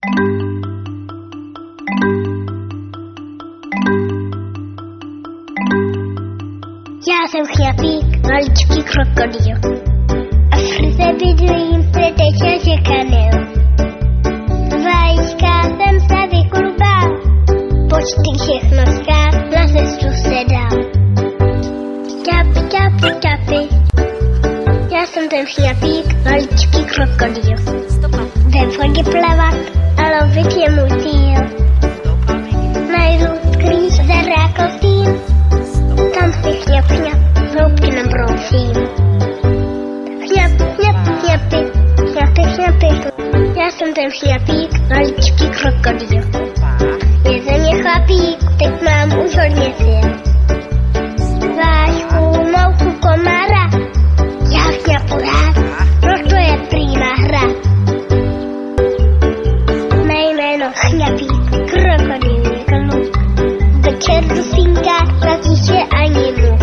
Já jsem chňapík, maličký krokodýl. A v srdce bydlím, preteče čekanil. Vajíčka jsem se vyklubal, počty všechno skáz, na cestu se dal. Čapy, čapy, čapy, já jsem ten chňapík, maličký krokodýl. Ve vodě plavat a lovit je můj cíl. Najdu skrýš za rákotým, tam si chňap, chňap, hloubky nabrousím. Chňap, chňap, chňapy, chňapy, chňapy. Já jsem ten chňapík, maličký krokodýl. Je ze mě chlapík, teď mám už hodně sil. Vášku, mouchu, komára, já chňapu rád, proto je prýma hra. Mé jméno chňapík, krokodýl je kluk. Večer dusínka, zatíže ani mu.